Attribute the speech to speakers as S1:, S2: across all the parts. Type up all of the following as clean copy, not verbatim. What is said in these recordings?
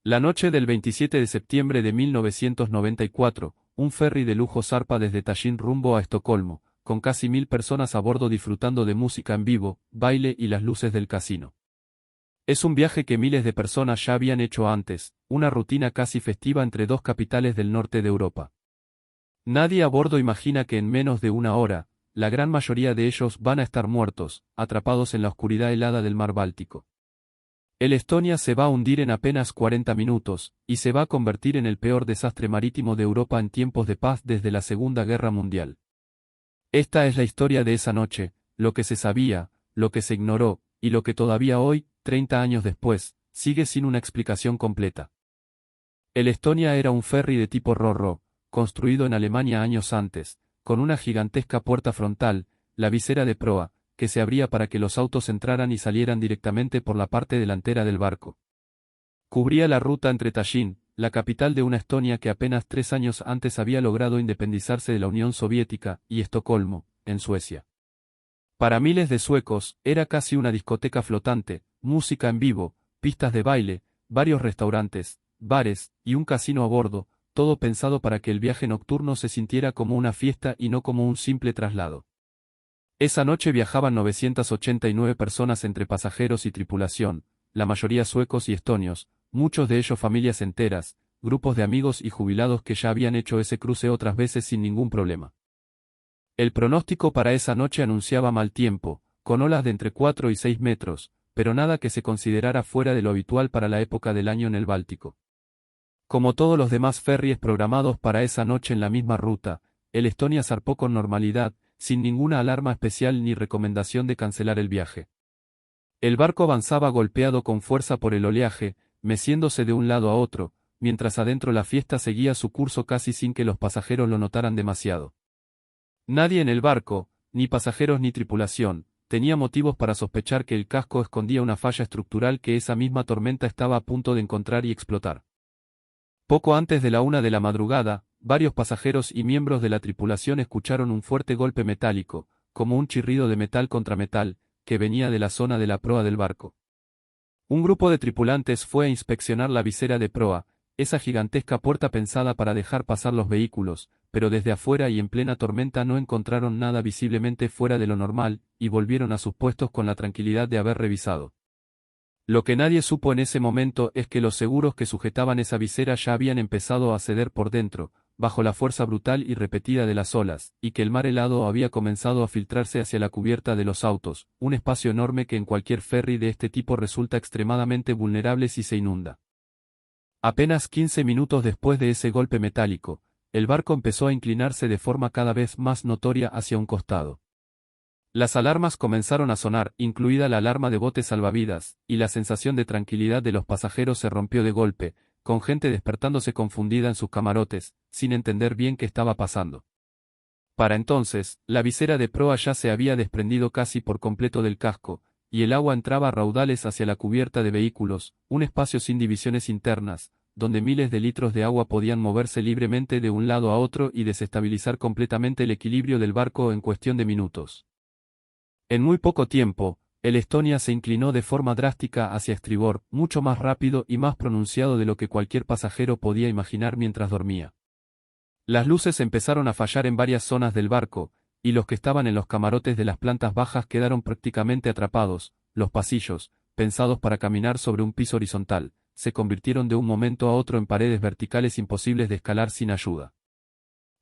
S1: La noche del 27 de septiembre de 1994, un ferry de lujo zarpa desde Tallin rumbo a Estocolmo, con casi 1000 personas a bordo disfrutando de música en vivo, baile y las luces del casino. Es un viaje que miles de personas ya habían hecho antes, una rutina casi festiva entre dos capitales del norte de Europa. Nadie a bordo imagina que en menos de una hora, la gran mayoría de ellos van a estar muertos, atrapados en la oscuridad helada del mar Báltico. El Estonia se va a hundir en apenas 40 minutos, y se va a convertir en el peor desastre marítimo de Europa en tiempos de paz desde la Segunda Guerra Mundial. Esta es la historia de esa noche, lo que se sabía, lo que se ignoró, y lo que todavía hoy, 30 años después, sigue sin una explicación completa. El Estonia era un ferry de tipo Ro-Ro, construido en Alemania años antes, con una gigantesca puerta frontal, la visera de proa, que se abría para que los autos entraran y salieran directamente por la parte delantera del barco. Cubría la ruta entre Tallin, la capital de una Estonia que apenas 3 años antes había logrado independizarse de la Unión Soviética, y Estocolmo, en Suecia. Para miles de suecos, era casi una discoteca flotante, música en vivo, pistas de baile, varios restaurantes, bares, y un casino a bordo, todo pensado para que el viaje nocturno se sintiera como una fiesta y no como un simple traslado. Esa noche viajaban 989 personas entre pasajeros y tripulación, la mayoría suecos y estonios, muchos de ellos familias enteras, grupos de amigos y jubilados que ya habían hecho ese cruce otras veces sin ningún problema. El pronóstico para esa noche anunciaba mal tiempo, con olas de entre 4 y 6 metros, pero nada que se considerara fuera de lo habitual para la época del año en el Báltico. Como todos los demás ferries programados para esa noche en la misma ruta, el Estonia zarpó con normalidad, sin ninguna alarma especial ni recomendación de cancelar el viaje. El barco avanzaba golpeado con fuerza por el oleaje, meciéndose de un lado a otro, mientras adentro la fiesta seguía su curso casi sin que los pasajeros lo notaran demasiado. Nadie en el barco, ni pasajeros ni tripulación, tenía motivos para sospechar que el casco escondía una falla estructural que esa misma tormenta estaba a punto de encontrar y explotar. Poco antes de la 1 de la madrugada, varios pasajeros y miembros de la tripulación escucharon un fuerte golpe metálico, como un chirrido de metal contra metal, que venía de la zona de la proa del barco. Un grupo de tripulantes fue a inspeccionar la visera de proa, esa gigantesca puerta pensada para dejar pasar los vehículos, pero desde afuera y en plena tormenta no encontraron nada visiblemente fuera de lo normal, y volvieron a sus puestos con la tranquilidad de haber revisado. Lo que nadie supo en ese momento es que los seguros que sujetaban esa visera ya habían empezado a ceder por dentro, bajo la fuerza brutal y repetida de las olas, y que el mar helado había comenzado a filtrarse hacia la cubierta de los autos, un espacio enorme que en cualquier ferry de este tipo resulta extremadamente vulnerable si se inunda. Apenas 15 minutos después de ese golpe metálico, el barco empezó a inclinarse de forma cada vez más notoria hacia un costado. Las alarmas comenzaron a sonar, incluida la alarma de botes salvavidas, y la sensación de tranquilidad de los pasajeros se rompió de golpe, con gente despertándose confundida en sus camarotes, sin entender bien qué estaba pasando. Para entonces, la visera de proa ya se había desprendido casi por completo del casco, y el agua entraba a raudales hacia la cubierta de vehículos, un espacio sin divisiones internas, donde miles de litros de agua podían moverse libremente de un lado a otro y desestabilizar completamente el equilibrio del barco en cuestión de minutos. En muy poco tiempo, el Estonia se inclinó de forma drástica hacia estribor, mucho más rápido y más pronunciado de lo que cualquier pasajero podía imaginar mientras dormía. Las luces empezaron a fallar en varias zonas del barco, y los que estaban en los camarotes de las plantas bajas quedaron prácticamente atrapados. Los pasillos, pensados para caminar sobre un piso horizontal, se convirtieron de un momento a otro en paredes verticales imposibles de escalar sin ayuda.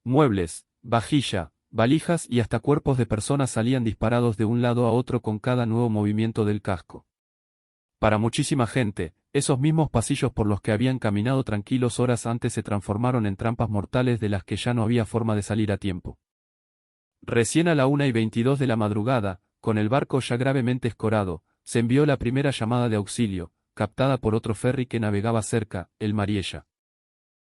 S1: Muebles, vajilla, valijas y hasta cuerpos de personas salían disparados de un lado a otro con cada nuevo movimiento del casco. Para muchísima gente, esos mismos pasillos por los que habían caminado tranquilos horas antes se transformaron en trampas mortales de las que ya no había forma de salir a tiempo. Recién a la 1:22 de la madrugada, con el barco ya gravemente escorado, se envió la primera llamada de auxilio, captada por otro ferry que navegaba cerca, el Mariella.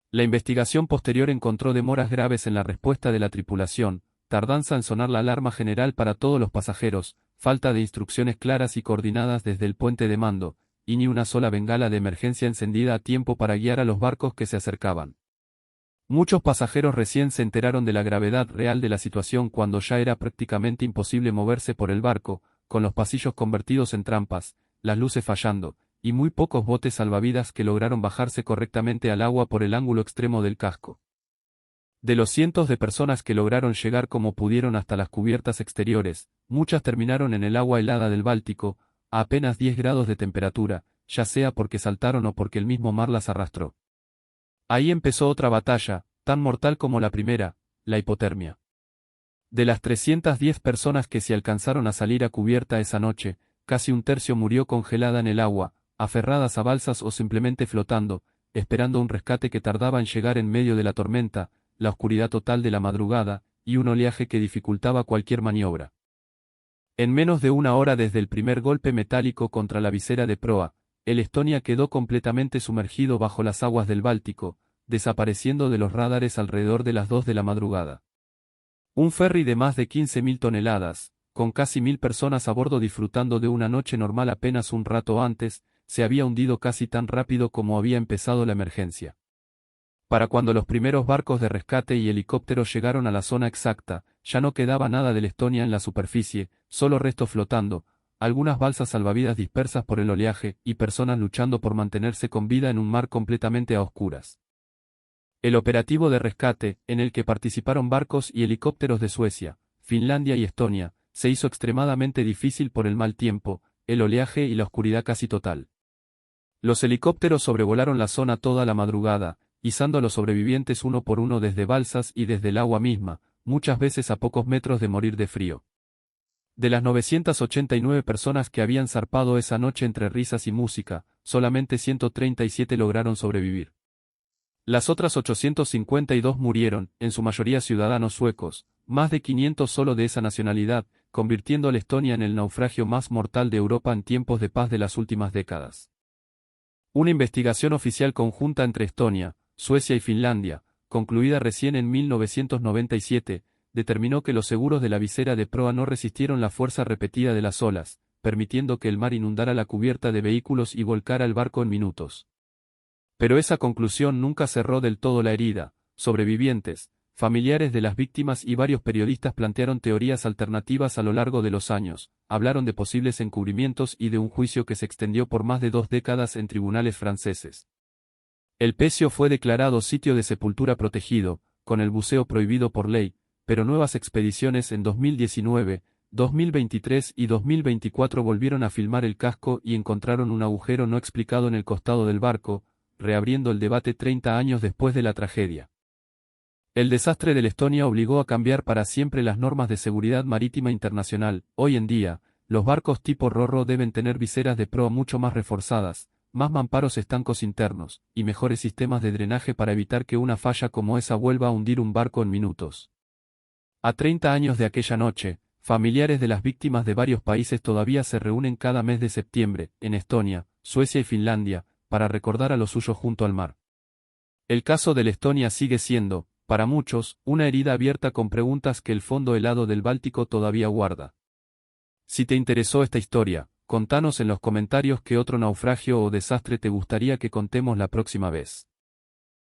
S1: La investigación posterior encontró demoras graves en la respuesta de la tripulación, tardanza en sonar la alarma general para todos los pasajeros, falta de instrucciones claras y coordinadas desde el puente de mando, y ni una sola bengala de emergencia encendida a tiempo para guiar a los barcos que se acercaban. Muchos pasajeros recién se enteraron de la gravedad real de la situación cuando ya era prácticamente imposible moverse por el barco, con los pasillos convertidos en trampas, las luces fallando, y muy pocos botes salvavidas que lograron bajarse correctamente al agua por el ángulo extremo del casco. De los cientos de personas que lograron llegar como pudieron hasta las cubiertas exteriores, muchas terminaron en el agua helada del Báltico, a apenas 10 grados de temperatura, ya sea porque saltaron o porque el mismo mar las arrastró. Ahí empezó otra batalla, tan mortal como la primera, la hipotermia. De las 310 personas que se alcanzaron a salir a cubierta esa noche, casi un tercio murió congelada en el agua, aferradas a balsas o simplemente flotando, esperando un rescate que tardaba en llegar en medio de la tormenta, la oscuridad total de la madrugada, y un oleaje que dificultaba cualquier maniobra. En menos de una hora desde el primer golpe metálico contra la visera de proa, el Estonia quedó completamente sumergido bajo las aguas del Báltico, desapareciendo de los radares alrededor de las 2 de la madrugada. Un ferry de más de 15.000 toneladas, con casi 1.000 personas a bordo disfrutando de una noche normal apenas un rato antes, se había hundido casi tan rápido como había empezado la emergencia. Para cuando los primeros barcos de rescate y helicópteros llegaron a la zona exacta, ya no quedaba nada del Estonia en la superficie, solo restos flotando, algunas balsas salvavidas dispersas por el oleaje y personas luchando por mantenerse con vida en un mar completamente a oscuras. El operativo de rescate, en el que participaron barcos y helicópteros de Suecia, Finlandia y Estonia, se hizo extremadamente difícil por el mal tiempo, el oleaje y la oscuridad casi total. Los helicópteros sobrevolaron la zona toda la madrugada, izando a los sobrevivientes uno por uno desde balsas y desde el agua misma, muchas veces a pocos metros de morir de frío. De las 989 personas que habían zarpado esa noche entre risas y música, solamente 137 lograron sobrevivir. Las otras 852 murieron, en su mayoría ciudadanos suecos, más de 500 solo de esa nacionalidad, convirtiendo a la Estonia en el naufragio más mortal de Europa en tiempos de paz de las últimas décadas. Una investigación oficial conjunta entre Estonia, Suecia y Finlandia, concluida recién en 1997, determinó que los seguros de la visera de proa no resistieron la fuerza repetida de las olas, permitiendo que el mar inundara la cubierta de vehículos y volcara el barco en minutos. Pero esa conclusión nunca cerró del todo la herida. Sobrevivientes, familiares de las víctimas y varios periodistas plantearon teorías alternativas a lo largo de los años, hablaron de posibles encubrimientos y de un juicio que se extendió por más de 2 décadas en tribunales franceses. El pecio fue declarado sitio de sepultura protegido, con el buceo prohibido por ley, pero nuevas expediciones en 2019, 2023 y 2024 volvieron a filmar el casco y encontraron un agujero no explicado en el costado del barco, reabriendo el debate 30 años después de la tragedia. El desastre del Estonia obligó a cambiar para siempre las normas de seguridad marítima internacional. Hoy en día, los barcos tipo Ro-Ro deben tener viseras de proa mucho más reforzadas, más mamparos estancos internos, y mejores sistemas de drenaje para evitar que una falla como esa vuelva a hundir un barco en minutos. A 30 años de aquella noche, familiares de las víctimas de varios países todavía se reúnen cada mes de septiembre, en Estonia, Suecia y Finlandia, para recordar a los suyos junto al mar. El caso del Estonia sigue siendo, para muchos, una herida abierta con preguntas que el fondo helado del Báltico todavía guarda. Si te interesó esta historia, contanos en los comentarios qué otro naufragio o desastre te gustaría que contemos la próxima vez.